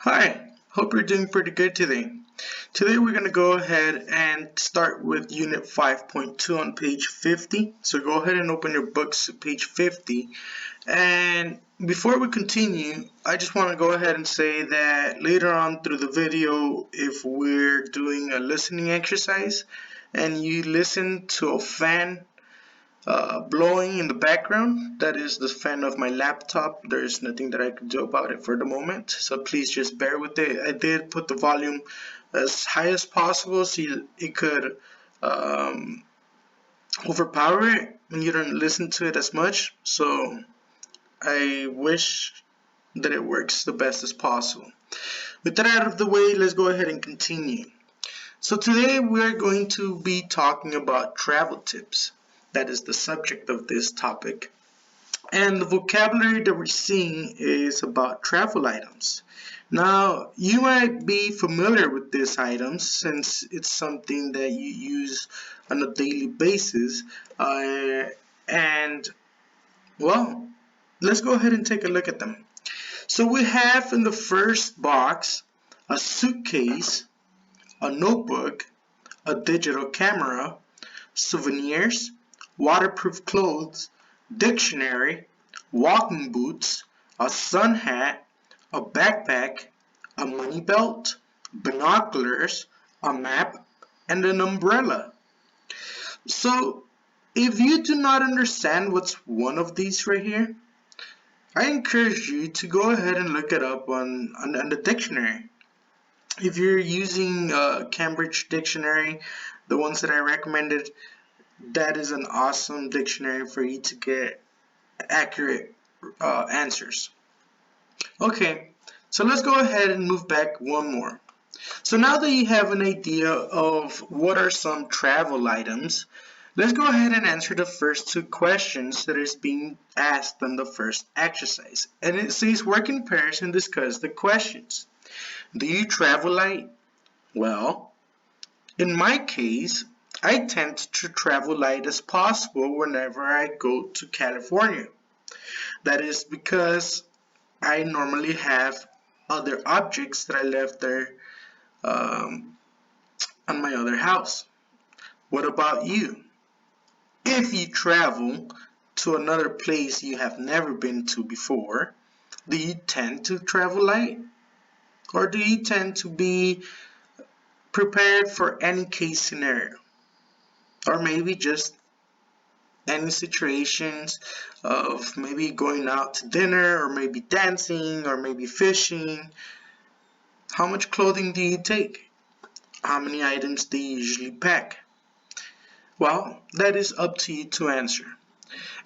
Hi, hope you're doing pretty good today. Today we're going to go ahead and start with Unit 5.2 on page 50. So go ahead and open your books to page 50. And before we continue, I just want to go ahead and say that later on through the video, if we're doing a listening exercise and you listen to a fan blowing in the background, that is the fan of my laptop. There's nothing that I can do about it for the moment, so please just bear with it. I did put the volume as high as possible so it could overpower it and you don't listen to it as much, so I wish that it works the best as possible. With that out of the way, let's go ahead and continue. So today we're going to be talking about travel tips. That is the subject of this topic. And the vocabulary that we're seeing is about travel items. Now, you might be familiar with these items since it's something that you use on a daily basis. And, well, let's go ahead and take a look at them. So we have in the first box a suitcase, a notebook, a digital camera, souvenirs, waterproof clothes, dictionary, walking boots, a sun hat, a backpack, a money belt, binoculars, a map, and an umbrella. So, if you do not understand what's one of these right here, I encourage you to go ahead and look it up on the dictionary. If you're using Cambridge Dictionary, the ones that I recommended, that is an awesome dictionary for you to get accurate answers. Okay, so let's go ahead and move back one more. So now that you have an idea of what are some travel items, let's go ahead and answer the first two questions that is being asked on the first exercise. And it says work in pairs and discuss the questions. Do you travel light? Well, in my case, I tend to travel light as possible whenever I go to California. That is because I normally have other objects that I left there on my other house. What about you? If you travel to another place you have never been to before, do you tend to travel light? Or do you tend to be prepared for any case scenario? Or maybe just any situations of maybe going out to dinner or maybe dancing or maybe fishing. How much clothing do you take? How many items do you usually pack? Well, that is up to you to answer.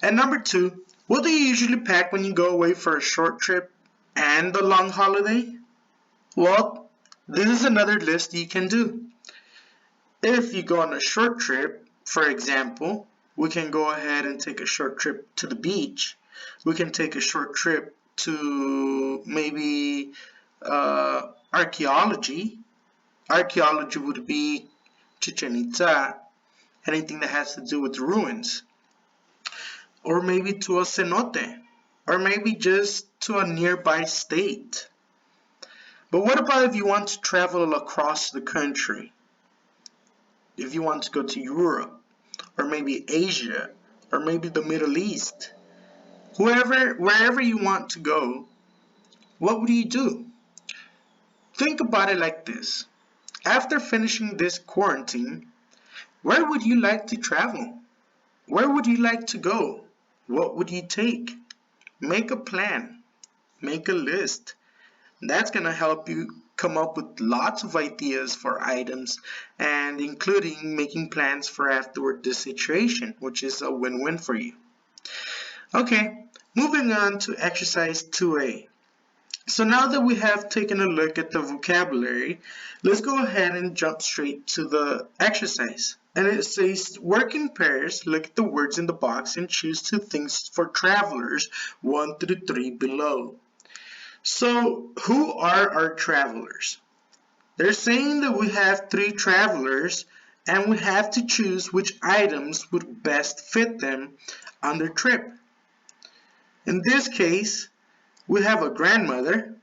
And number two, what do you usually pack when you go away for a short trip and a long holiday? Well, this is another list you can do. If you go on a short trip, for example, we can go ahead and take a short trip to the beach. We can take a short trip to maybe archaeology. Archaeology would be Chichen Itza, anything that has to do with ruins. Or maybe to a cenote. Or maybe just to a nearby state. But what about if you want to travel across the country? If you want to go to Europe, or maybe Asia, or maybe the Middle East, wherever you want to go, what would you do? Think about it like this. After finishing this quarantine, where would you like to travel? Where would you like to go? What would you take? Make a plan. Make a list. That's going to help you come up with lots of ideas for items and including making plans for afterward this situation, which is a win-win for you. Okay, moving on to exercise 2A. So now that we have taken a look at the vocabulary, let's go ahead and jump straight to the exercise. And it says, work in pairs, look at the words in the box and choose two things for travelers 1 through 3 below. So, who are our travelers? They're saying that we have 3 travelers and we have to choose which items would best fit them on their trip. In this case, we have a grandmother,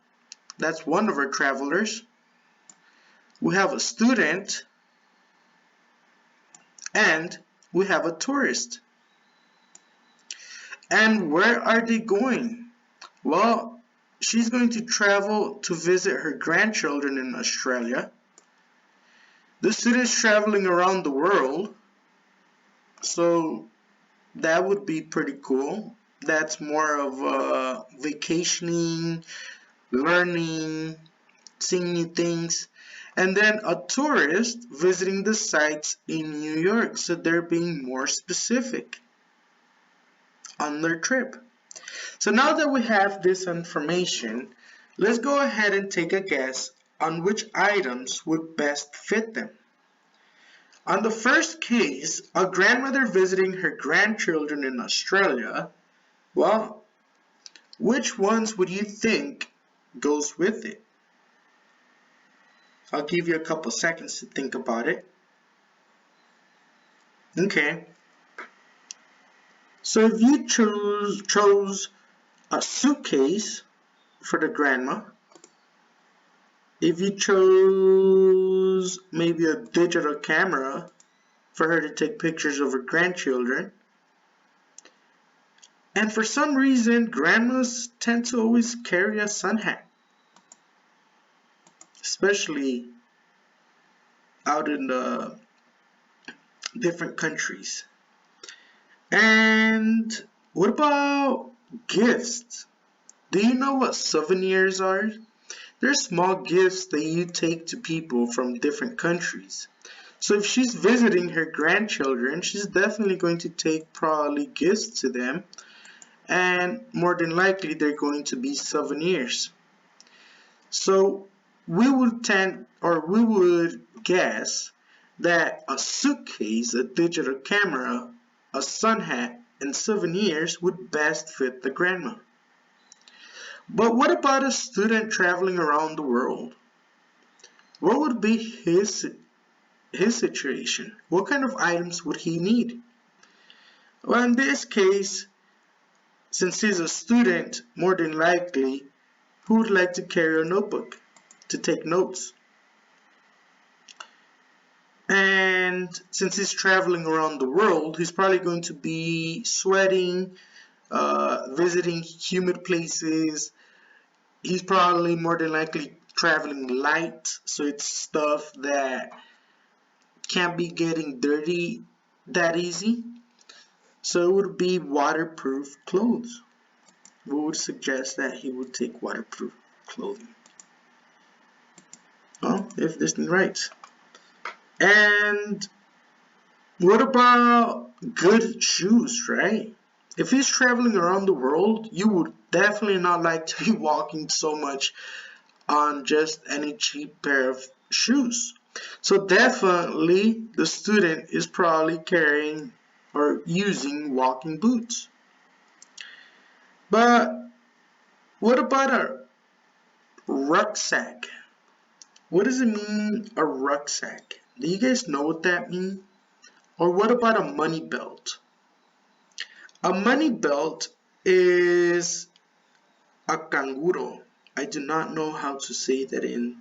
That's one of our travelers. We have a student, and we have a tourist. And where are they going? Well, she's going to travel to visit her grandchildren in Australia. The student's traveling around the world, so that would be pretty cool. That's more of vacationing, learning, seeing new things. And then a tourist visiting the sites in New York, so they're being more specific on their trip. So now that we have this information, let's go ahead and take a guess on which items would best fit them. On the first case, a grandmother visiting her grandchildren in Australia, well, which ones would you think goes with it? I'll give you a couple seconds to think about it. Okay. So if you chose a suitcase for the grandma, if you chose maybe a digital camera for her to take pictures of her grandchildren, and for some reason grandmas tend to always carry a sun hat, especially out in the different countries. And what about gifts? Do you know what souvenirs are? They're small gifts that you take to people from different countries. So if she's visiting her grandchildren, she's definitely going to take probably gifts to them, and more than likely they're going to be souvenirs. So we would guess that a suitcase, a digital camera, a sun hat, and souvenirs would best fit the grandma. But what about a student traveling around the world? What would be his situation? What kind of items would he need? Well, in this case, since he's a student, more than likely, who would like to carry a notebook to take notes? And since he's traveling around the world, he's probably going to be sweating, visiting humid places. He's probably more than likely traveling light, so it's stuff that can't be getting dirty that easy. So it would be waterproof clothes. We would suggest that he would take waterproof clothing. Well, if Disney writes. And what about good shoes, right? If he's traveling around the world, you would definitely not like to be walking so much on just any cheap pair of shoes. So definitely the student is probably carrying or using walking boots. But what about a rucksack? What does it mean, a rucksack? Do you guys know what that means? Or what about a money belt? A money belt is a canguro. I do not know how to say that in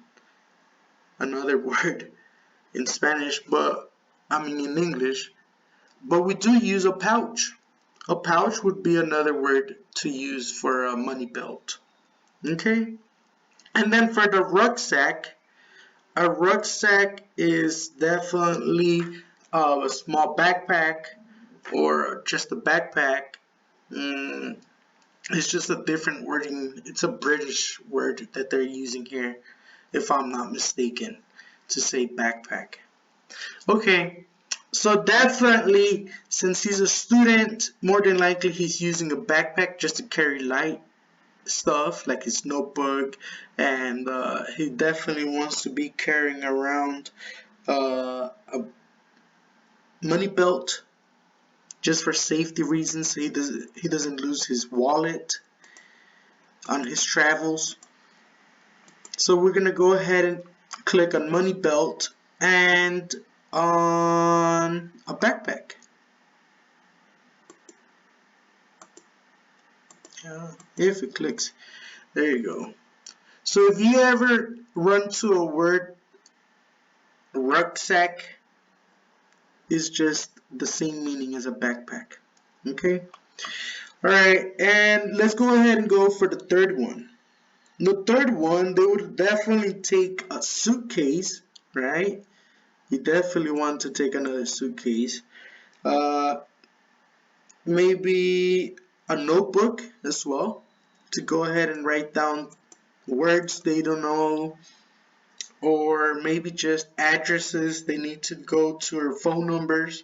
another word in Spanish, but I mean in English. But we do use a pouch. A pouch would be another word to use for a money belt. Okay? And then for the rucksack, a rucksack is definitely a small backpack or just a backpack. It's just a different wording. It's a British word that they're using here, if I'm not mistaken, to say backpack. Okay, so definitely, since he's a student, more than likely he's using a backpack just to carry light stuff like his notebook, and he definitely wants to be carrying around a money belt just for safety reasons, so he doesn't lose his wallet on his travels. So we're gonna go ahead and click on money belt and on a backpack. If it clicks, there you go. So if you ever run to a word, rucksack is just the same meaning as a backpack. Okay? Alright, and let's go ahead and go for the third one. The third one, they would definitely take a suitcase, right? You definitely want to take another suitcase. Uh, Maybe a notebook as well to go ahead and write down words they don't know, or maybe just addresses they need to go to, or phone numbers.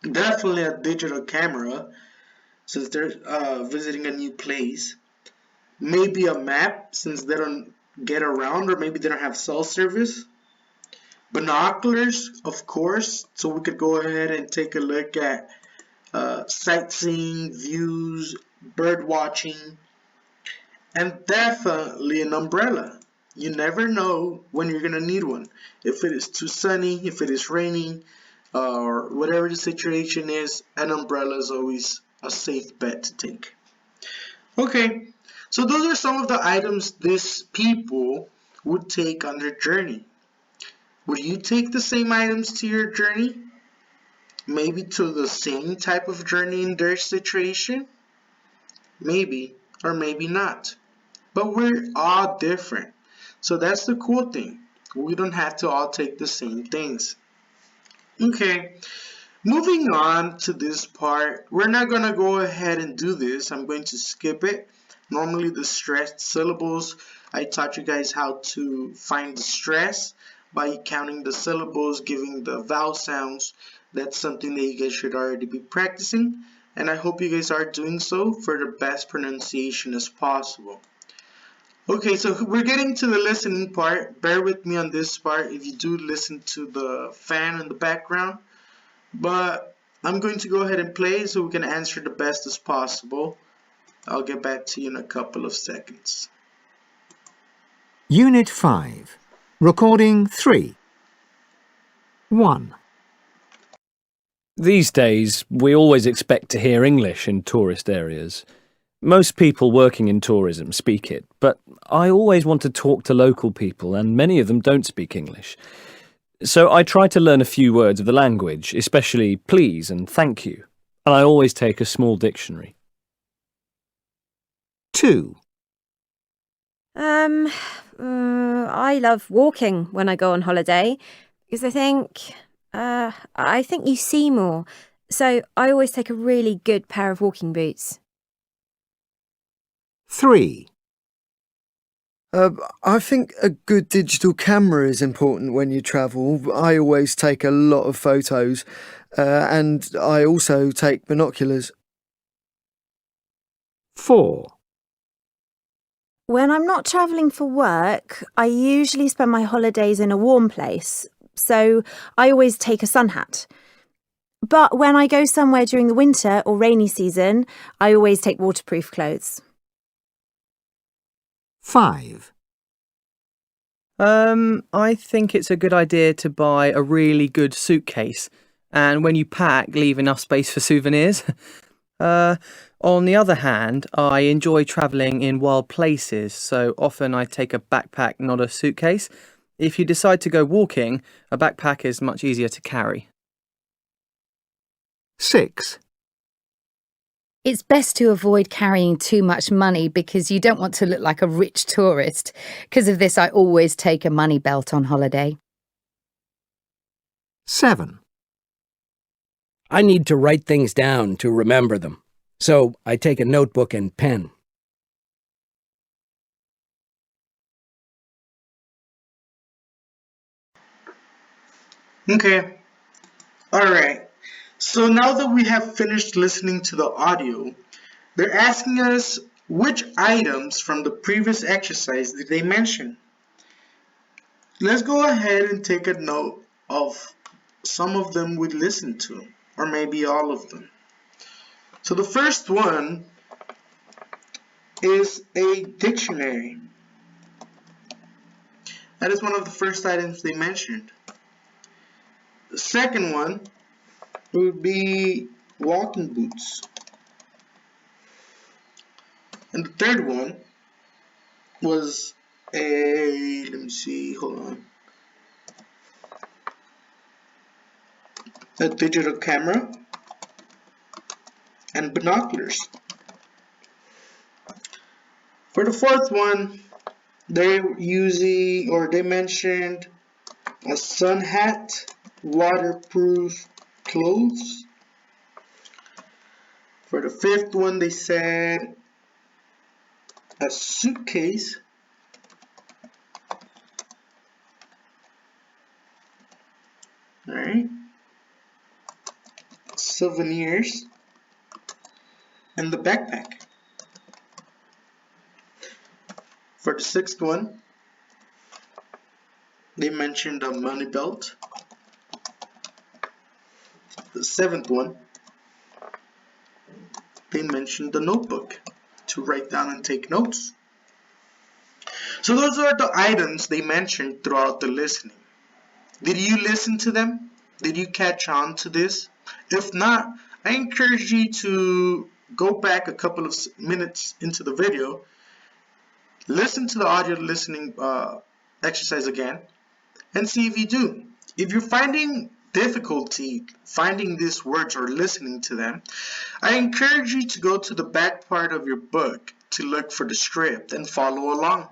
Definitely a digital camera since they're visiting a new place. Maybe a map since they don't get around, or maybe they don't have cell service. Binoculars, of course, so we could go ahead and take a look at sightseeing, views, bird watching, and definitely an umbrella. You never know when you're gonna need one. If it is too sunny, if it is raining, or whatever the situation is, an umbrella is always a safe bet to take. Okay, so those are some of the items these people would take on their journey. Would you take the same items to your journey? Maybe to the same type of journey in their situation? Maybe, or maybe not. But we're all different. So that's the cool thing. We don't have to all take the same things. Okay, moving on to this part. We're not going to go ahead and do this. I'm going to skip it. Normally the stressed syllables, I taught you guys how to find the stress by counting the syllables, giving the vowel sounds. That's something that you guys should already be practicing. And I hope you guys are doing so for the best pronunciation as possible. Okay, so we're getting to the listening part. Bear with me on this part if you do listen to the fan in the background. But I'm going to go ahead and play so we can answer the best as possible. I'll get back to you in a couple of seconds. Unit 5. Recording 3. 1. These days, we always expect to hear English in tourist areas. Most people working in tourism speak it, but I always want to talk to local people, and many of them don't speak English. So I try to learn a few words of the language, especially please and thank you, and I always take a small dictionary. 2. I love walking when I go on holiday because I think you see more. So I always take a really good pair of walking boots. 3. I think a good digital camera is important when you travel. I always take a lot of photos, and I also take binoculars. 4. When I'm not travelling for work, I usually spend my holidays in a warm place. So I always take a sun hat. But when I go somewhere during the winter or rainy season, I always take waterproof clothes. 5. I think it's a good idea to buy a really good suitcase, and when you pack, leave enough space for souvenirs. On the other hand, I enjoy travelling in wild places, so often I take a backpack, not a suitcase. If you decide to go walking, a backpack is much easier to carry. 6. It's best to avoid carrying too much money because you don't want to look like a rich tourist. Because of this, I always take a money belt on holiday. 7. I need to write things down to remember them, so I take a notebook and pen. Okay, alright. So now that we have finished listening to the audio, they're asking us which items from the previous exercise did they mention. Let's go ahead and take a note of some of them we listened to, or maybe all of them. So the first one is a dictionary. That is one of the first items they mentioned. The second one would be walking boots. And the third one was let me see, hold on. A digital camera and binoculars. For the fourth one, they mentioned a sun hat, waterproof clothes. For the fifth one, they said a suitcase, all right, souvenirs, and the backpack. For the sixth one, they mentioned a money belt. The seventh one, they mentioned the notebook to write down and take notes. So those are the items they mentioned throughout the listening. Did you listen to them? Did you catch on to this? If not, I encourage you to go back a couple of minutes into the video, listen to the audio listening exercise again, and see if you do. If you're finding difficulty finding these words or listening to them, I encourage you to go to the back part of your book to look for the script and follow along.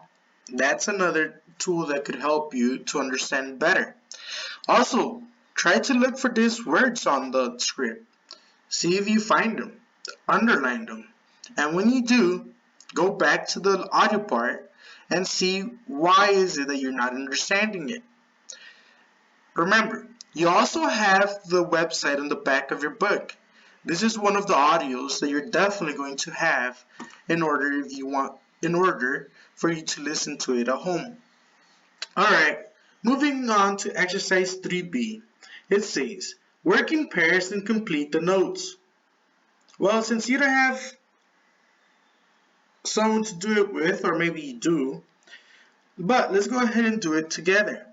That's another tool that could help you to understand better. Also, try to look for these words on the script. See if you find them, underline them, and when you do, go back to the audio part and see why is it that you're not understanding it. Remember, you also have the website on the back of your book. This is one of the audios that you're definitely going to have in order for you to listen to it at home. Alright, moving on to exercise 3B. It says, work in pairs and complete the notes. Well, since you don't have someone to do it with, or maybe you do, but let's go ahead and do it together.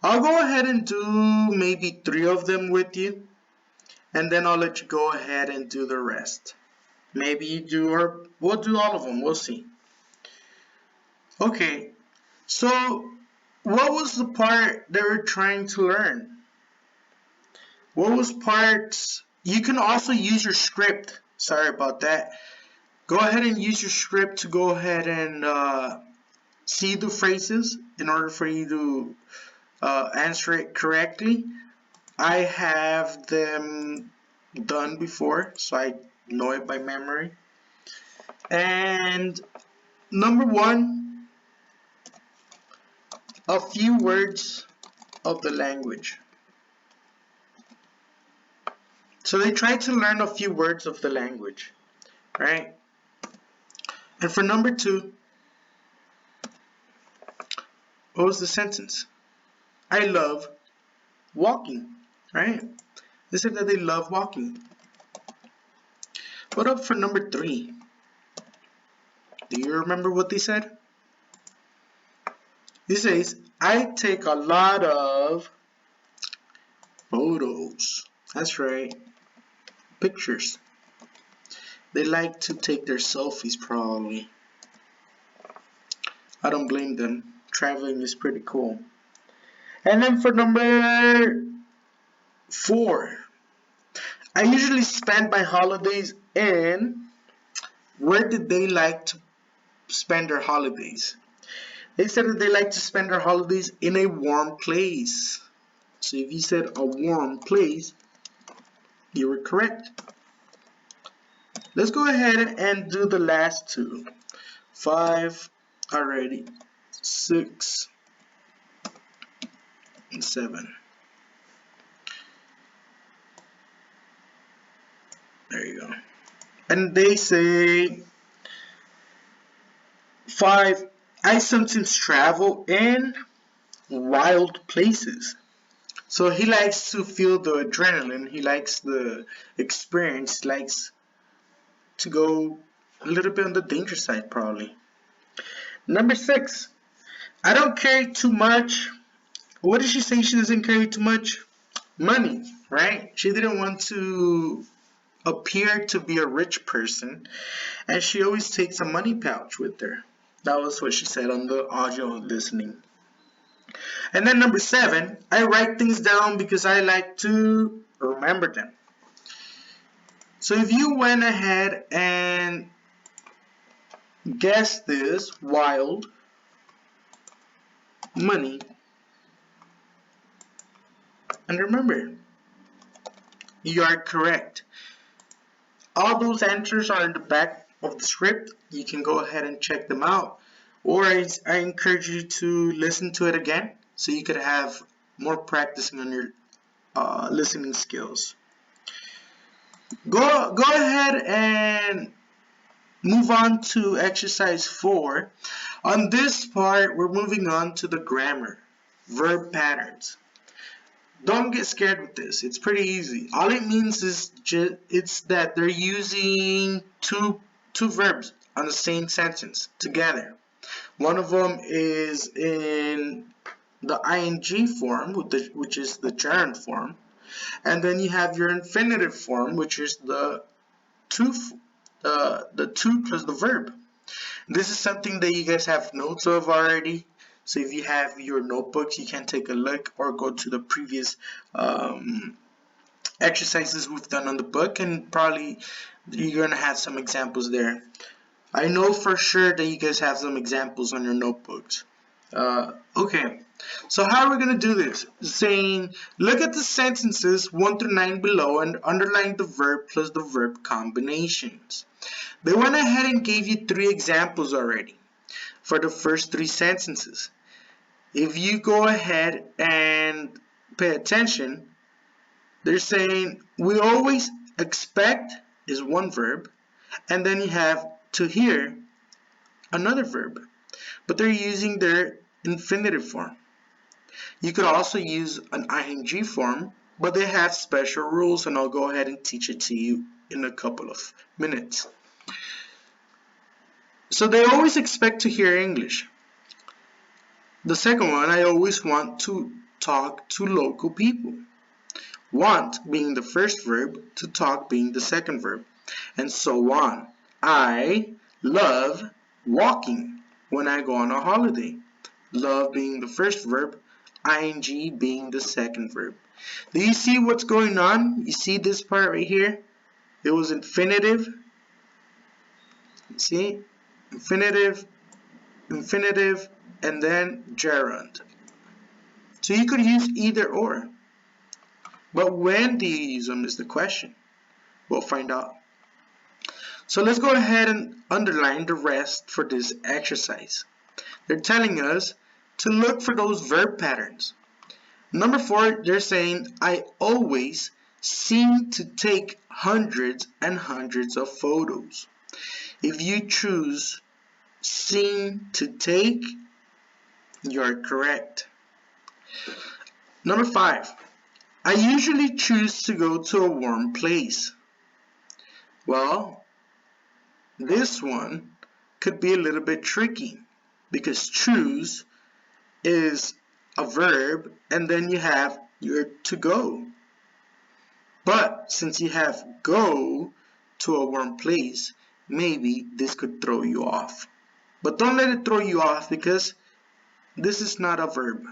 I'll go ahead and do maybe 3 of them with you, and then I'll let you go ahead and do the rest. Maybe you do, or we'll do all of them, we'll see. Okay, so what was the part they were trying to learn? What was parts? You can also use your script. Sorry about that. Go ahead and use your script to go ahead and see the phrases in order for you to answer it correctly. I have them done before, so I know it by memory. And number 1, a few words of the language. So they tried to learn a few words of the language, right? And for number 2, what was the sentence? I love walking, right? They said that they love walking. What up for number 3? Do you remember what they said? He says, I take a lot of photos. That's right, pictures. They like to take their selfies probably. I don't blame them. Traveling is pretty cool. And then for number 4, I usually spend my holidays in. Where did they like to spend their holidays? They said that they like to spend their holidays in a warm place. So if you said a warm place, you were correct. Let's go ahead and do the last 2. 5 already, 6 and 7. There you go. And they say 5, I sometimes travel in wild places. So he likes to feel the adrenaline, he likes the experience, he likes to go a little bit on the danger side probably. Number 6, I don't carry too much. What did she say? She doesn't carry too much money, right? She didn't want to appear to be a rich person, and she always takes a money pouch with her. That was what she said on the audio listening. And then number 7, I write things down because I like to remember them. So if you went ahead and guessed this, wild money, and remember, you are correct. All those answers are in the back of the script. You can go ahead and check them out. Or I encourage you to listen to it again so you could have more practicing on your listening skills. Go ahead and move on to exercise 4. On this part, we're moving on to the grammar, verb patterns. Don't get scared with this. It's pretty easy. All it means is it's that they're using two verbs on the same sentence together. One of them is in the ing form, which is the gerund form, and then you have your infinitive form, which is the to plus the verb. This is something that you guys have notes of already. So if you have your notebooks, you can take a look or go to the previous exercises we've done on the book, and probably you're gonna have some examples there. I know for sure that you guys have some examples on your notebooks. Okay, so how are we gonna do this? Saying, look at the sentences 1 through 9 below and underline the verb plus the verb combinations. They went ahead and gave you 3 examples already for the first 3 sentences. If you go ahead and pay attention, they're saying we always expect is one verb, and then you have to hear another verb, but they're using their infinitive form. You could also use an ing form, but they have special rules, and I'll go ahead and teach it to you in a couple of minutes. So they always expect to hear English. The second one, I always want to talk to local people. Want being the first verb, to talk being the second verb, and so on. I love walking when I go on a holiday. Love being the first verb, ing being the second verb. Do you see what's going on? You see this part right here? It was infinitive. See? Infinitive, infinitive, and then gerund. So you could use either or. But when do you use them is the question. We'll find out. So let's go ahead and underline the rest for this exercise. They're telling us to look for those verb patterns. Number 4, they're saying, I always seem to take hundreds and hundreds of photos. If you choose seem to take, you're correct. Number 5, I usually choose to go to a warm place. Well, this one could be a little bit tricky because choose is a verb and then you have your to go. But since you have go to a warm place, maybe this could throw you off. But don't let it throw you off because this is not a verb.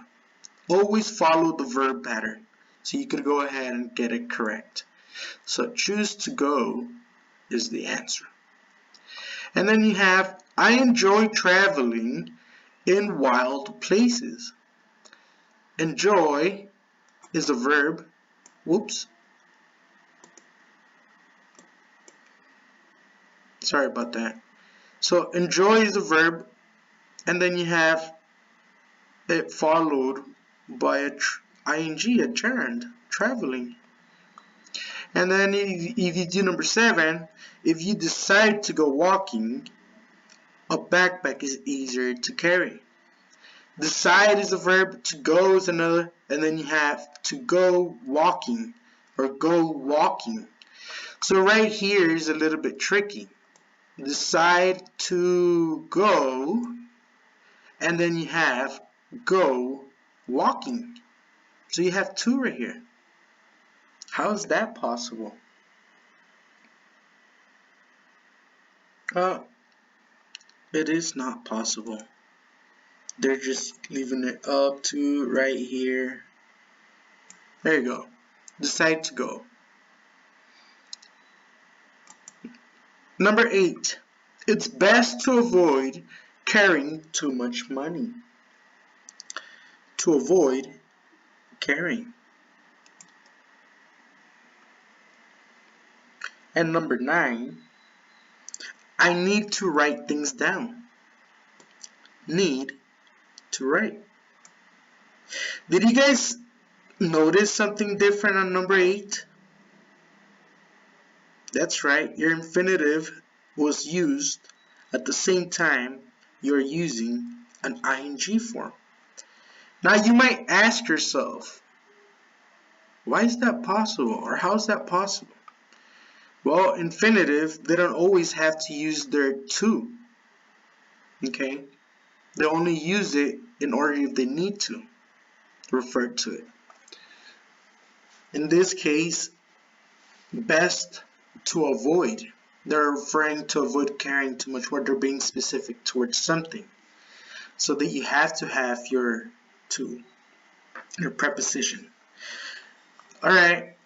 Always follow the verb pattern so you could go ahead and get it correct. So choose to go is the answer. And then you have, I enjoy traveling in wild places. Enjoy is a verb. Whoops. Sorry about that. So enjoy is a verb, and then you have it followed by a ing, a gerund, traveling. And then if you do number 7, if you decide to go walking, a backpack is easier to carry. Decide is a verb, to go is another, and then you have to go walking or go walking. So right here is a little bit tricky. Decide to go, and then you have go walking. So you have 2 right here. How is that possible? It is not possible. They're just leaving it up to right here. There you go. Decide to go. Number 8. It's best to avoid carrying too much money. To avoid carrying. And number 9. I need to write things down. Need to write. Did you guys notice something different on number 8? That's right, your infinitive was used at the same time you're using an ing form. Now you might ask yourself, why is that possible, or how is that possible? Well, infinitive, they don't always have to use their to. Okay? They only use it in order if they need to refer to it. In this case, best to avoid. They're referring to avoid carrying too much, where they're being specific towards something. So that you have to have your to, your preposition. Alright.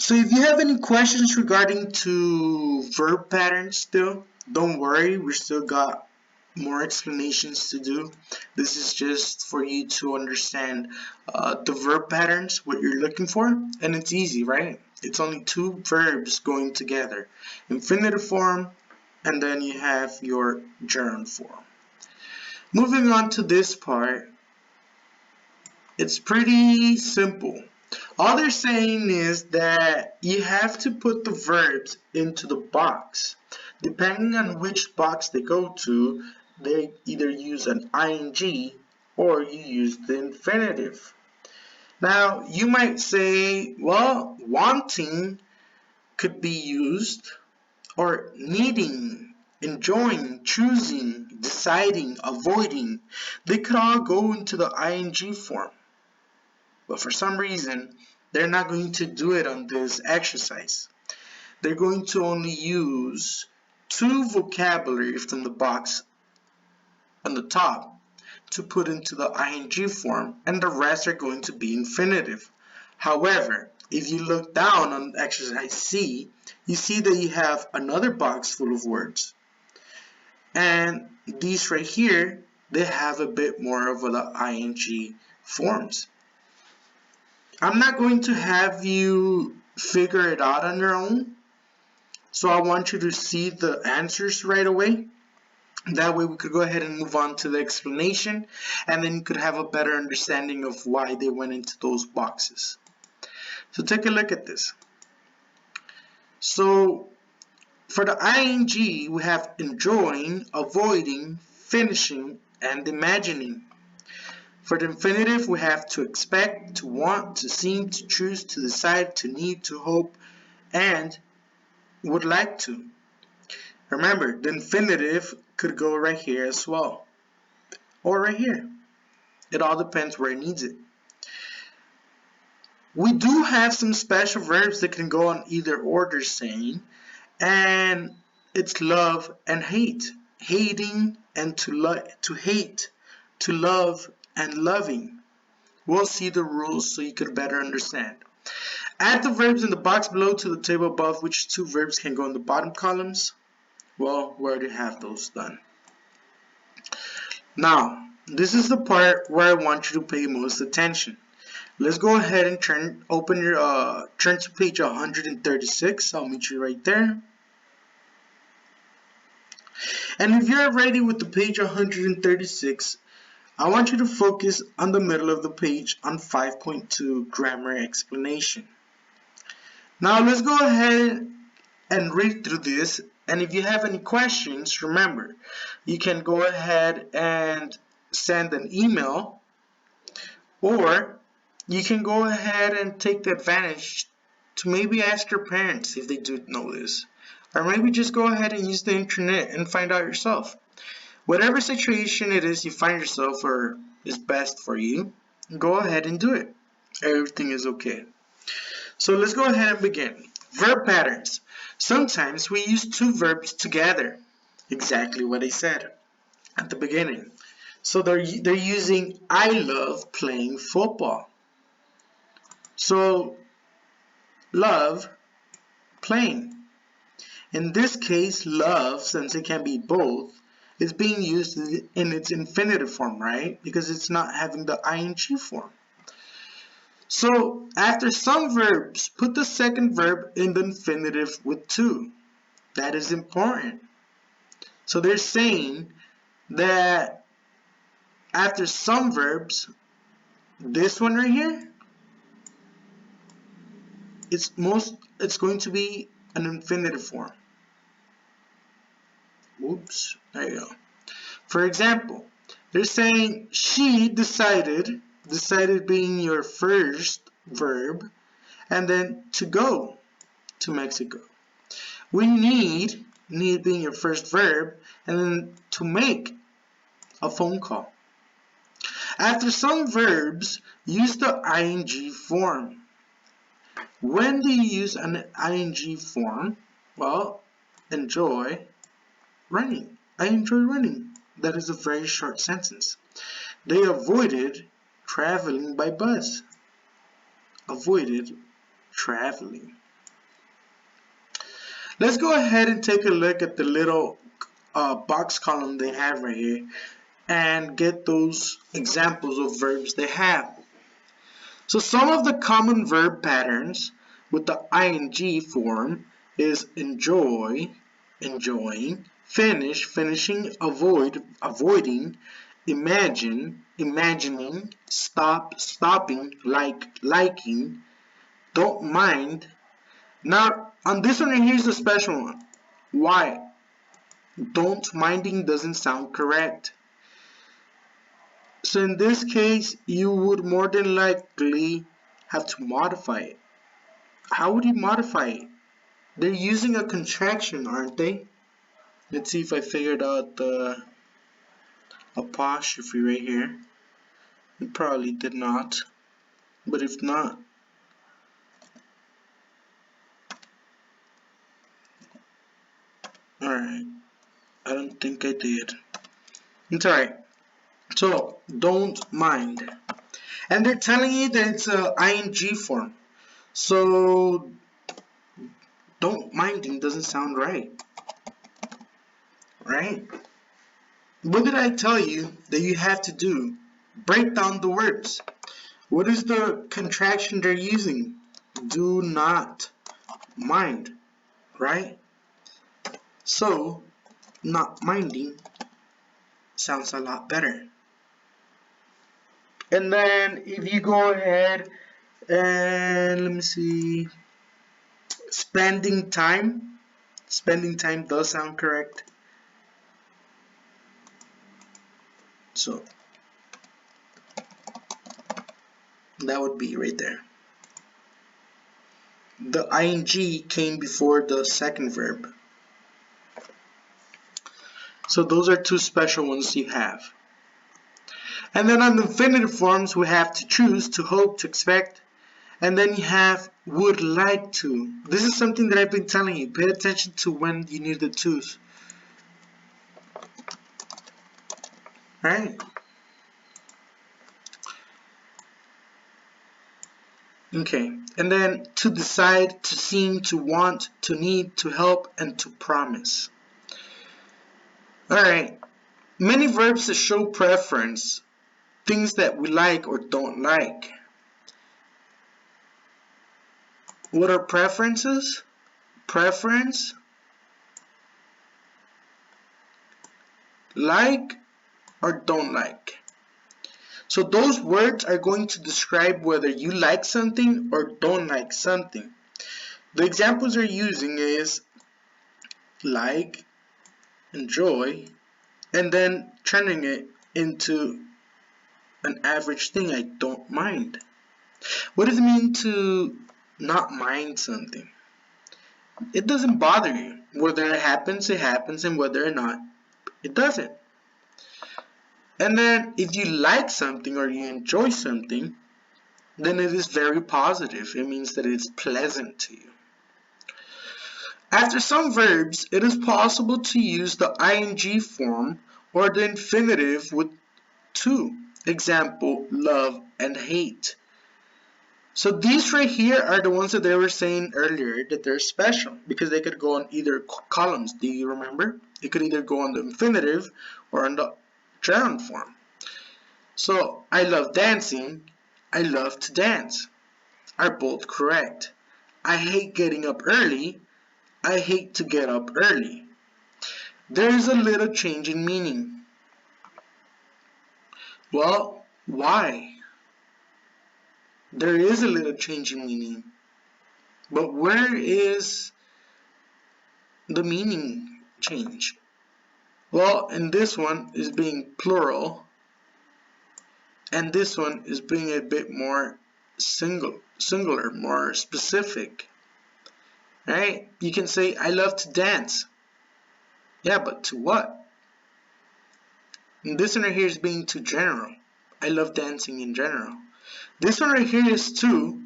So if you have any questions regarding to verb patterns still, don't worry, we still got more explanations to do. This is just for you to understand the verb patterns, what you're looking for, and it's easy, right? It's only 2 verbs going together, infinitive form, and then you have your gerund form. Moving on to this part, it's pretty simple. All they're saying is that you have to put the verbs into the box. Depending on which box they go to, they either use an ing or you use the infinitive. Now, you might say, well, wanting could be used, or needing, enjoying, choosing, deciding, avoiding. They could all go into the ing form. But for some reason, they're not going to do it on this exercise. They're going to only use 2 vocabulary from the box on the top to put into the ing form, and the rest are going to be infinitive. However, if you look down on exercise C, you see that you have another box full of words. And these right here, they have a bit more of the ing forms. I'm not going to have you figure it out on your own. So I want you to see the answers right away. That way we could go ahead and move on to the explanation, and then you could have a better understanding of why they went into those boxes. So take a look at this. So for the ing, we have enjoying, avoiding, finishing, and imagining. For the infinitive, we have to expect, to want, to seem, to choose, to decide, to need, to hope, and would like to. Remember, the infinitive could go right here as well, or right here. It all depends where it needs it. We do have some special verbs that can go on either order saying, and it's love and hate. Hating and to hate, to love and loving. We'll see the rules so you could better understand. Add the verbs in the box below to the table above, which 2 verbs can go in the bottom columns. Well, we already have those done. Now, this is the part where I want you to pay most attention. Let's go ahead and turn to page 136. I'll meet you right there. And if you're ready with the page 136, I want you to focus on the middle of the page on 5.2 grammar explanation. Now let's go ahead and read through this, and if you have any questions, remember, you can go ahead and send an email, or you can go ahead and take the advantage to maybe ask your parents if they do know this, or maybe just go ahead and use the internet and find out yourself. Whatever situation it is you find yourself or is best for you, go ahead and do it. Everything is okay. So let's go ahead and begin. Verb patterns. Sometimes we use 2 verbs together. Exactly what I said at the beginning. So they're using I love playing football. So love playing. In this case, love, since it can be both, is being used in its infinitive form, right? Because it's not having the ing form. So after some verbs, put the second verb in the infinitive with to. That is important. So they're saying that after some verbs, this one right here, it's going to be an infinitive form. Whoops, there you go. For example, they're saying she decided being your first verb, and then to go to Mexico. We need being your first verb, and then to make a phone call. After some verbs, use the ing form. When do you use an ing form? Well, enjoy running. I enjoy running. That is a very short sentence. They avoided traveling by bus. Avoided traveling. Let's go ahead and take a look at the little box column they have right here and get those examples of verbs they have. So some of the common verb patterns with the ing form is enjoy, enjoying, finish, finishing, avoid, avoiding, imagine, imagining, stop, stopping, like, liking, don't mind. Now, on this one, here's the special one. Why? Don't minding doesn't sound correct. So in this case, you would more than likely have to modify it. How would you modify it? They're using a contraction, aren't they? Let's see if I figured out the apostrophe right here. You probably did not, but if not, alright, I don't think I did. It's alright. So, don't mind. And they're telling you that it's a ing form. So, don't minding doesn't sound right. Right? What did I tell you that you have to do? Break down the words. What is the contraction they're using? Do not mind, right? So, not minding sounds a lot better. And then if you go ahead and let me see, spending time does sound correct. So that would be right there. The ing came before the second verb. So those are two special ones you have. And then on the infinitive forms, we have to choose, to hope, to expect. And then you have would like to. This is something that I've been telling you. Pay attention to when you need to choose. Right? Okay. And then to decide, to seem, to want, to need, to help, and to promise. Alright. Many verbs that show preference. Things that we like or don't like. What are preferences? Preference, like or don't like. So those words are going to describe whether you like something or don't like something. The examples they're using is like, enjoy, and then turning it into an average thing. I don't mind. What does it mean to not mind something? It doesn't bother you. Whether it happens, and whether or not, it doesn't. And then if you like something or you enjoy something, then it is very positive. It means that it's pleasant to you. After some verbs, it is possible to use the ing form or the infinitive with to. Example, love and hate. So these right here are the ones that they were saying earlier that they're special because they could go on either columns. Do you remember? It could either go on the infinitive or on the gerund form. So I love dancing, I love to dance are both correct. I hate getting up early, I hate to get up early. There is a little change in meaning. Well, why? There is a little change in meaning. But where is the meaning change? Well, in this one is being plural, and this one is being a bit more singular, more specific. Right? You can say, I love to dance. Yeah, but to what? And this one right here is being too general. I love dancing in general. This one right here is too,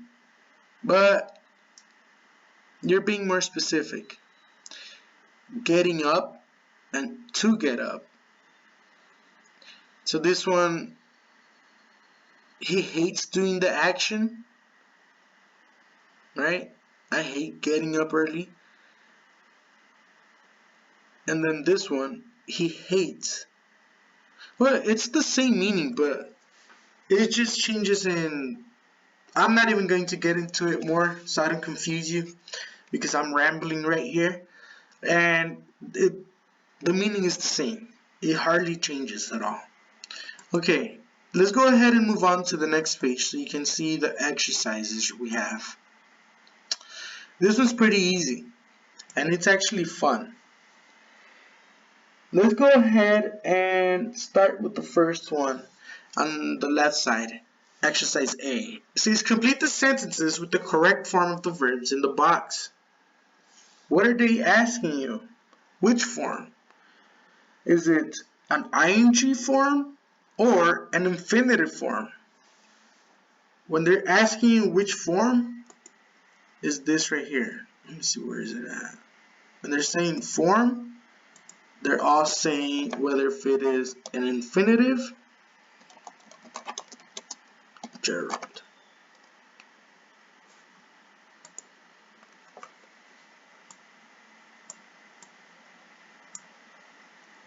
but you're being more specific. Getting up and to get up. So this one, he hates doing the action, right? I hate getting up early. And then this one, he hates. Well, it's the same meaning, but it just changes in. I'm not even going to get into it more so I don't confuse you because I'm rambling right here. And the meaning is the same. It hardly changes at all. Okay, let's go ahead and move on to the next page so you can see the exercises we have. This one's pretty easy and it's actually fun. Let's go ahead and start with the first one on the left side. Exercise A. It says complete the sentences with the correct form of the verbs in the box. What are they asking you? Which form? Is it an ing form or an infinitive form? When they're asking you which form, is this right here. Let me see, where is it at? When they're saying form, they're all saying whether if it is an infinitive, gerund.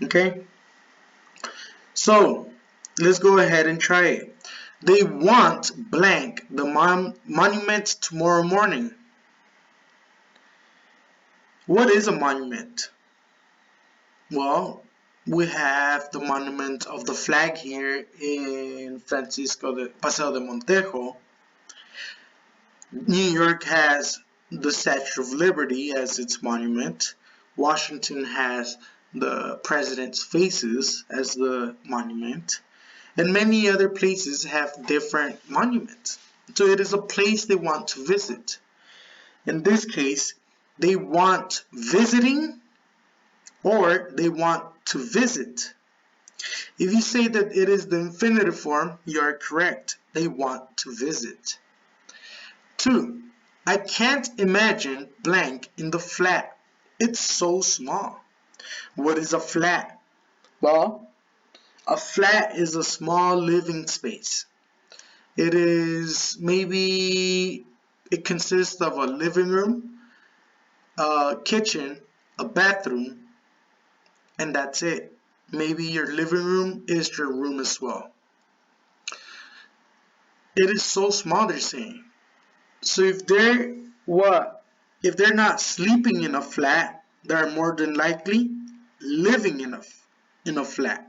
Okay? So, let's go ahead and try it. They want blank the monument tomorrow morning. What is a monument? Well, we have the monument of the flag here in Paseo de Montejo. New York has the Statue of Liberty as its monument. Washington has the president's faces as the monument. And many other places have different monuments. So it is a place they want to visit. In this case, they want visiting or they want to visit. If you say that it is the infinitive form, you are correct. They want to visit. 2. I can't imagine blank in the flat. It's so small. What is a flat? Well, a flat is a small living space. It consists of a living room, a kitchen, a bathroom, and that's it. Maybe your living room is your room as well. It is so small, they're saying. So if they're not sleeping in a flat, they're more than likely living in a flat.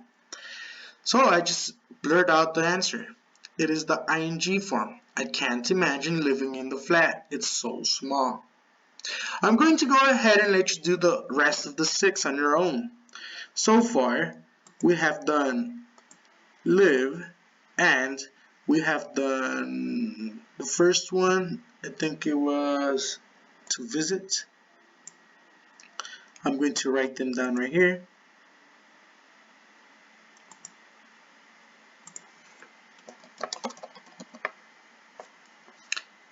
So I just blurt out the answer. It is the ing form. I can't imagine living in the flat. It's so small. I'm going to go ahead and let you do the rest of the 6 on your own. So far, we have done live and we have done the first one. I think it was to visit. I'm going to write them down right here.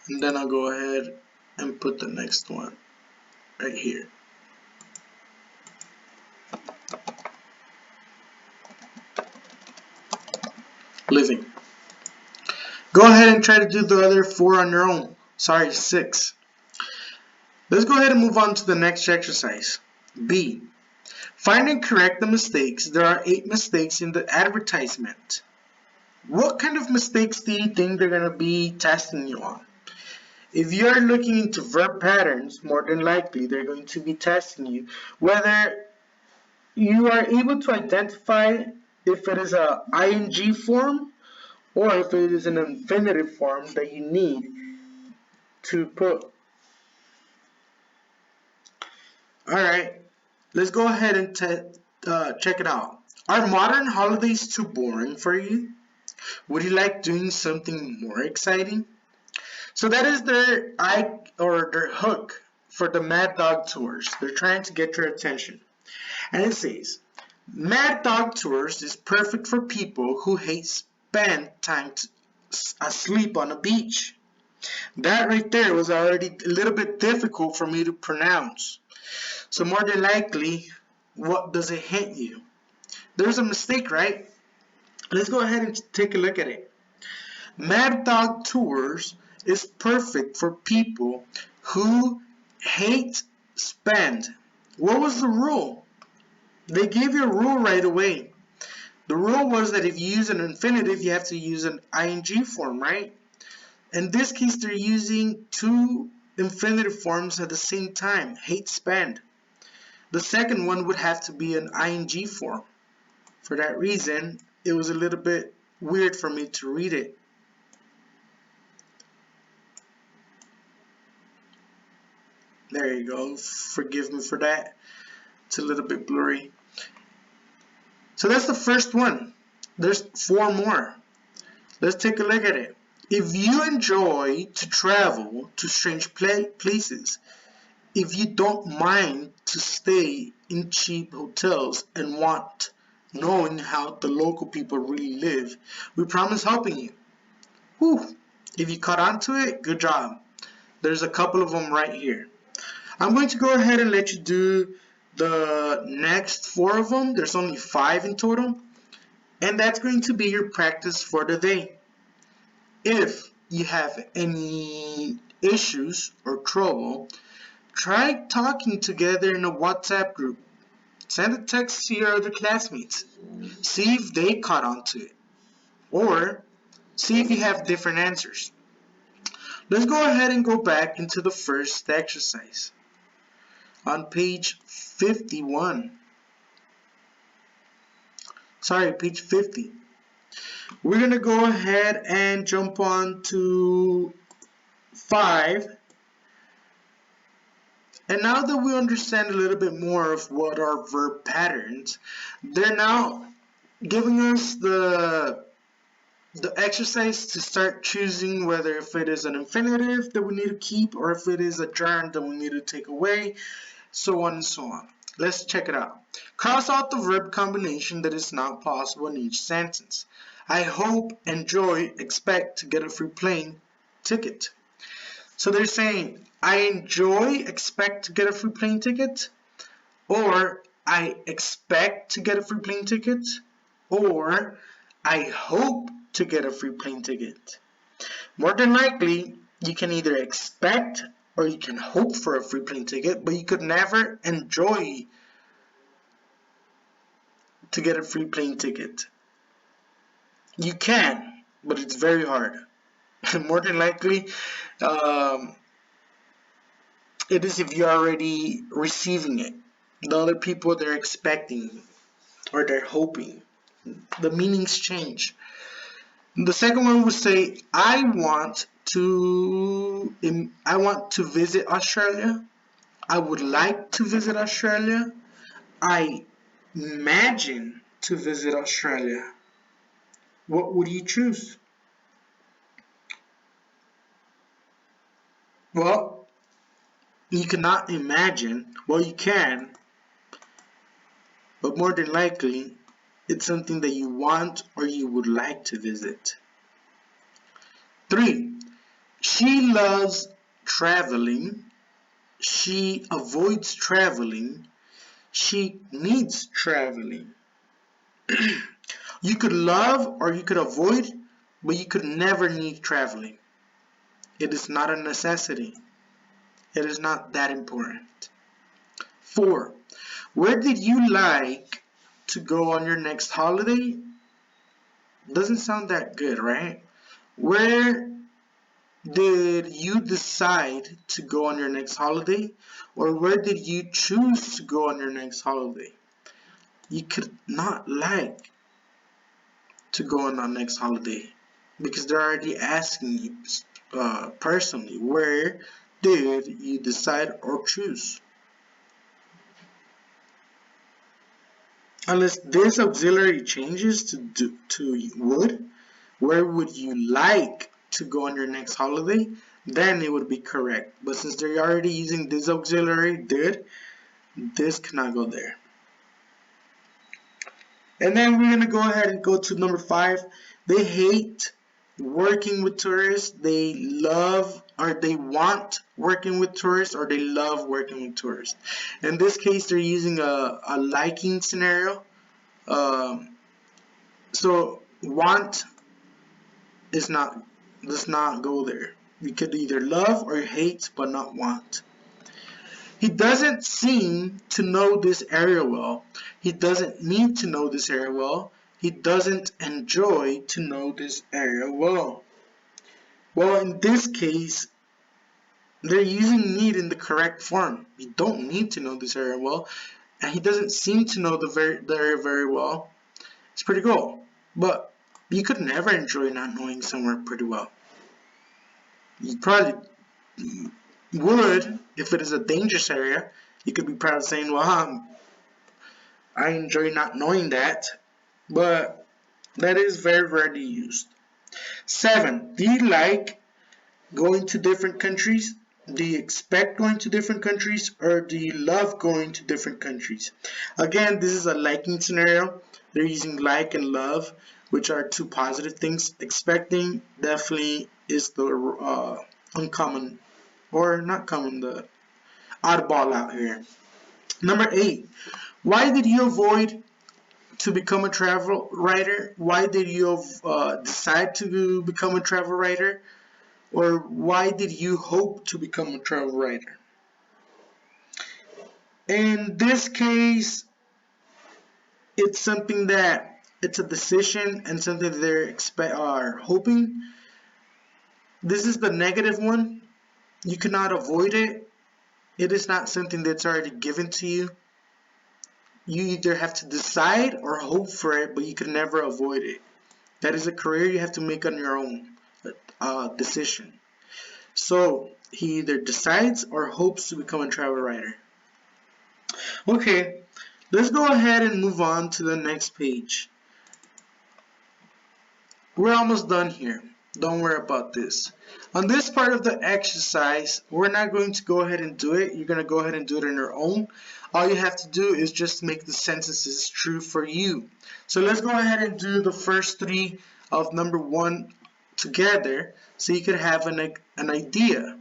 And then I'll go ahead and put the next one right here. living. Go ahead and try to do the other 4 on your own. Sorry, 6. Let's go ahead and move on to the next exercise. B. Find and correct the mistakes. There are 8 mistakes in the advertisement. What kind of mistakes do you think they're going to be testing you on? If you are looking into verb patterns, more than likely they're going to be testing you whether you are able to identify if it is a ing form or if it is an infinitive form that you need to put. Alright, let's go ahead and check it out. Are modern holidays too boring for you? Would you like doing something more exciting? So that is their hook for the Mad Dog Tours. They're trying to get your attention. And it says, Mad Dog Tours is perfect for people who hate spend time asleep on a beach. That right there was already a little bit difficult for me to pronounce. So more than likely, what does it hint you? There's a mistake, right? Let's go ahead and take a look at it. Mad Dog Tours is perfect for people who hate spend. What was the rule? They gave you a rule right away. The rule was that if you use an infinitive, you have to use an ing form, right? In this case, they're using 2 infinitive forms at the same time, hate spend. The second one would have to be an ing form. For that reason, it was a little bit weird for me to read it. There you go. Forgive me for that. It's a little bit blurry. So that's the first one. There's 4 more. Let's take a look at it. If you enjoy to travel to strange places, if you don't mind to stay in cheap hotels and want knowing how the local people really live, we promise helping you. Whew. If you caught on to it, good job. There's a couple of them right here. I'm going to go ahead and let you do the next 4 of them. There's only 5 in total. And that's going to be your practice for the day. If you have any issues or trouble, try talking together in a WhatsApp group. Send a text to your other classmates. See if they caught on to it. Or see if you have different answers. Let's go ahead and go back into the first exercise. On page 51. Sorry, page 50. We're going to go ahead and jump on to 5. And now that we understand a little bit more of what are verb patterns, they're now giving us the exercise to start choosing whether if it is an infinitive that we need to keep or if it is a gerund that we need to take away, so on and so on. Let's check it out. Cross out the verb combination that is not possible in each sentence. I hope, enjoy, expect to get a free plane ticket. So they're saying, I enjoy, expect to get a free plane ticket, or I expect to get a free plane ticket, or I hope to get a free plane ticket. More than likely, you can either expect or you can hope for a free plane ticket, but you could never enjoy to get a free plane ticket. You can, but it's very hard. More than likely, it is if you're already receiving it. The other people, they're expecting or they're hoping. The meanings change. The second one would say, I want to visit Australia. I would like to visit Australia. I imagine to visit Australia. What would you choose? Well, you cannot imagine. Well, you can, but more than likely, it's something that you want or you would like to visit. 3. She loves traveling. She avoids traveling. She needs traveling. You could love or you could avoid, but you could never need traveling. It is not a necessity. It is not that important. 4. Where did you like to go on your next holiday? Doesn't sound that good, right? Where did you decide to go on your next holiday? Or where did you choose to go on your next holiday? You could not like to go on our next holiday because they're already asking you personally, where did you decide or choose? Unless this auxiliary changes to would, where would you like to go on your next holiday, then it would be correct. But since they're already using this auxiliary did, this cannot go there. And then we're gonna go ahead and go to number 5. They hate working with tourists. They love or they want working with tourists, or they love working with tourists. In this case, they're using a liking scenario. So want does not go there. You could either love or hate, but not want. He doesn't seem to know this area well. He doesn't need to know this area well. He doesn't enjoy to know this area well. Well, in this case, they're using need in the correct form. You don't need to know this area well, and he doesn't seem to know the area very well. It's pretty cool, but you could never enjoy not knowing somewhere pretty well. You probably would if it is a dangerous area. You could be proud of saying, well, I enjoy not knowing that, but that is very rarely used. 7. Do you like going to different countries? Do you expect going to different countries, or do you love going to different countries? Again, this is a liking scenario. They're using like and love, which are two positive things. Expecting definitely is the uncommon, or not common, the oddball out here. Number 8. Why did you avoid to become a travel writer? Why did you decide to become a travel writer? Or why did you hope to become a travel writer? In this case, it's something that it's a decision and something that they are hoping. This is the negative one. You cannot avoid it. It is not something that's already given to you. You either have to decide or hope for it, but you can never avoid it. That is a career you have to make on your own decision. So he either decides or hopes to become a travel writer. Okay, let's go ahead and move on to the next page. We're almost done here. Don't worry about this. On this part of the exercise, we're not going to go ahead and do it. You're going to go ahead and do it on your own. All you have to do is just make the sentences true for you. So let's go ahead and do the first 3 of number 1 together so you could have an idea.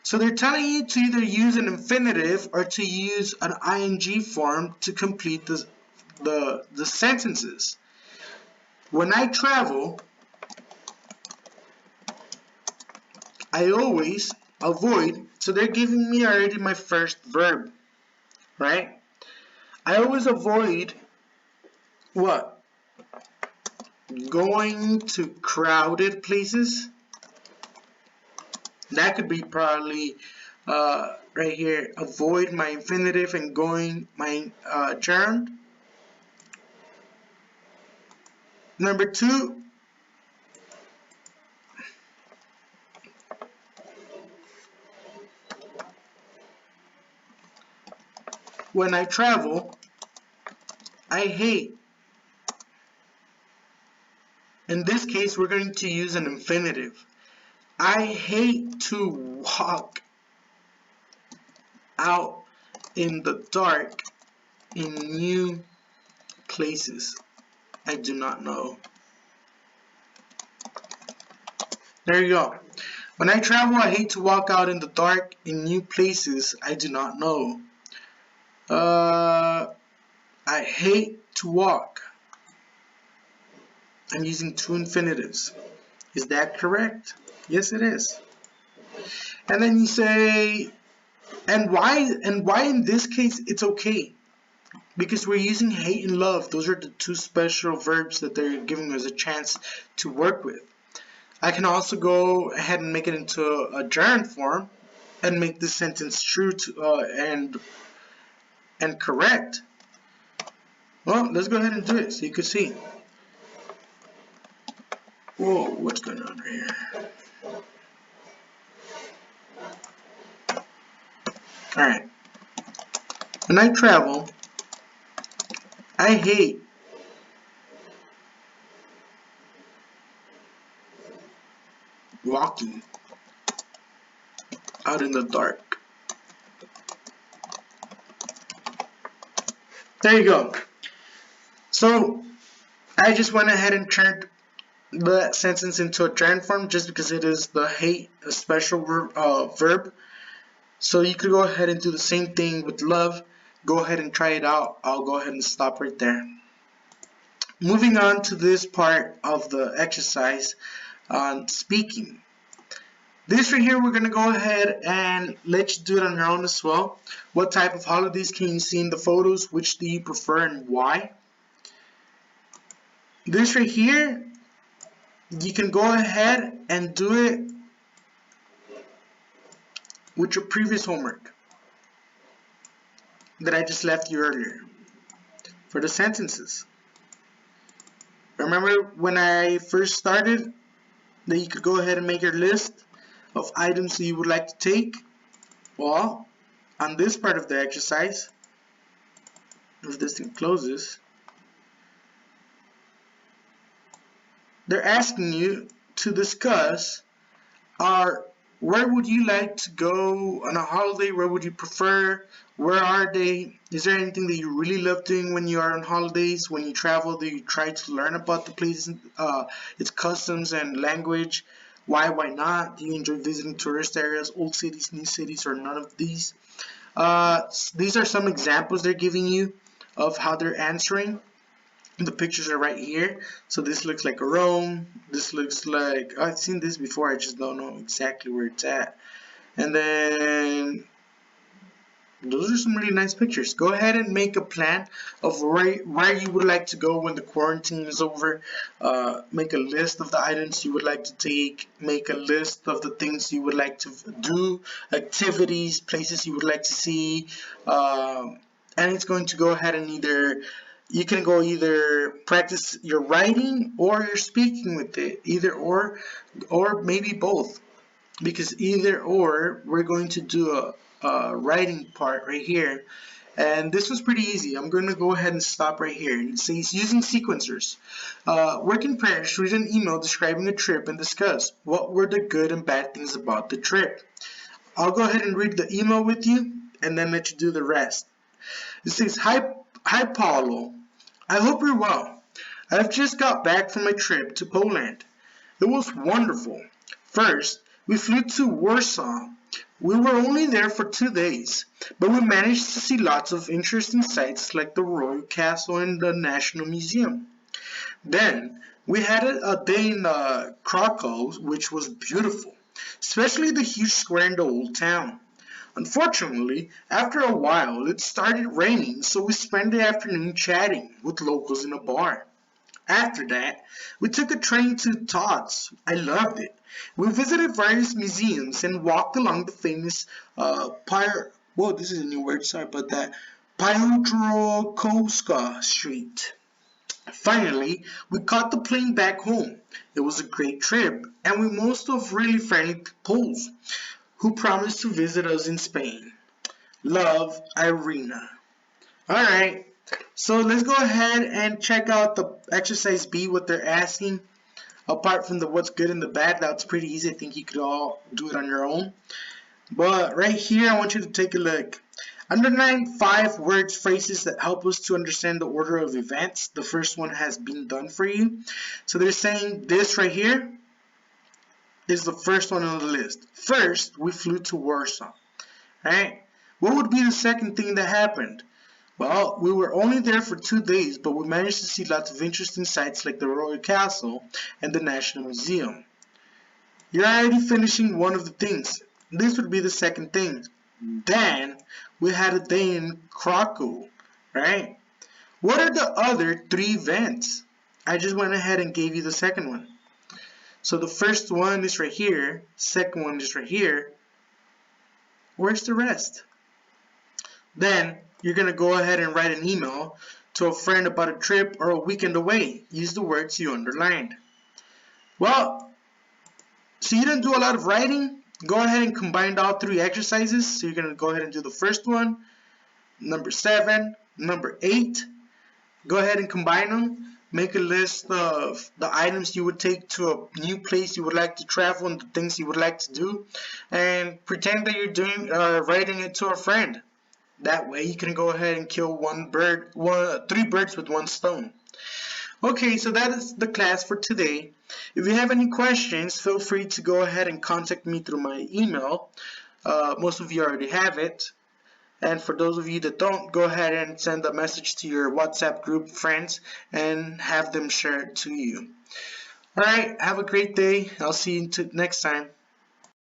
So they're telling you to either use an infinitive or to use an ing form to complete the sentences. When I travel, I always avoid, so they're giving me already my first verb, right? I always avoid what? Going to crowded places. That could be probably right here, avoid my infinitive and going my gerund. Number 2, when I travel, I hate. In this case, we're going to use an infinitive. I hate to walk out in the dark in new places I do not know. There you go. When I travel, I hate to walk out in the dark in new places I do not know. I hate to walk. I'm using two infinitives. Is that correct? Yes, it is. And then you say, and why in this case it's okay? Because we're using hate and love. Those are the two special verbs that they're giving us a chance to work with. I can also go ahead and make it into a gerund form and make this sentence true to, and correct. Well, let's go ahead and do it so you can see. Whoa, what's going on right here? Alright. When I travel, I hate walking out in the dark. There you go. So I just went ahead and turned that sentence into a gerund form just because it is the hate, a special verb. So you could go ahead and do the same thing with love. Go ahead and try it out. I'll go ahead and stop right there. Moving on to this part of the exercise on speaking. This right here, we're going to go ahead and let you do it on your own as well. What type of holidays can you see in the photos? Which do you prefer and why? This right here, you can go ahead and do it with your previous homework that I just left you earlier for the sentences. Remember when I first started that you could go ahead and make your list of items that you would like to take? Well, on this part of the exercise, if this thing closes, they're asking you to discuss where would you like to go on a holiday? Where would you prefer? Where are they? Is there anything that you really love doing when you are on holidays? When you travel, do you try to learn about the place, its customs and language? Why not? Do you enjoy visiting tourist areas, old cities, new cities, or none of these? These are some examples they're giving you of how they're answering. The pictures are right here. So this looks like Rome. This looks like, I've seen this before, I just don't know exactly where it's at. And then those are some really nice pictures. Go ahead and make a plan of where you would like to go when the quarantine is over. Make a list of the items you would like to take. Make a list of the things you would like to do, activities, places you would like to see. And it's going to go ahead and you can go either practice your writing or your speaking with it, either or maybe both, because either or we're going to do a writing part right here, and this was pretty easy. I'm going to go ahead and stop right here. It says using sequencers. Work in pairs, read an email describing a trip and discuss what were the good and bad things about the trip. I'll go ahead and read the email with you and then let you do the rest. It says, Hi Paulo, I hope you're well. I've just got back from my trip to Poland. It was wonderful. First, we flew to Warsaw. We were only there for 2 days, but we managed to see lots of interesting sights like the Royal Castle and the National Museum. Then, we had a day in Krakow, which was beautiful, especially the huge square in the old town. Unfortunately, after a while, it started raining, so we spent the afternoon chatting with locals in a bar. After that, we took a train to Tots. I loved it. We visited various museums and walked along the famous this is a new word, sorry about that, Piotrkowska Street. Finally, we caught the plane back home. It was a great trip, and we most of really friendly Poles who promised to visit us in Spain. Love, Irina. Alright, so let's go ahead and check out the exercise B, what they're asking. Apart from the what's good and the bad, that's pretty easy. I think you could all do it on your own. But right here, I want you to take a look. Underline 5 words, phrases that help us to understand the order of events. The first one has been done for you. So they're saying this right here is the first one on the list. First, we flew to Warsaw. Right? What would be the second thing that happened? Well, we were only there for 2 days, but we managed to see lots of interesting sites like the Royal Castle and the National Museum. You're already finishing one of the things. This would be the second thing. Then, we had a day in Krakow, right? What are the other 3 events? I just went ahead and gave you the second one. So the first one is right here, second one is right here. Where's the rest? Then you're going to go ahead and write an email to a friend about a trip or a weekend away. Use the words you underlined. Well, so you didn't do a lot of writing. Go ahead and combine all 3 exercises. So you're going to go ahead and do the first one, number 7, number 8. Go ahead and combine them. Make a list of the items you would take to a new place you would like to travel and the things you would like to do. And pretend that you're doing writing it to a friend. That way you can go ahead and kill 3 birds with 1 stone. Okay, so that is the class for today. If you have any questions, feel free to go ahead and contact me through my email. Most of you already have it. And for those of you that don't, go ahead and send a message to your WhatsApp group friends and have them share it to you. Alright, have a great day. I'll see you next time.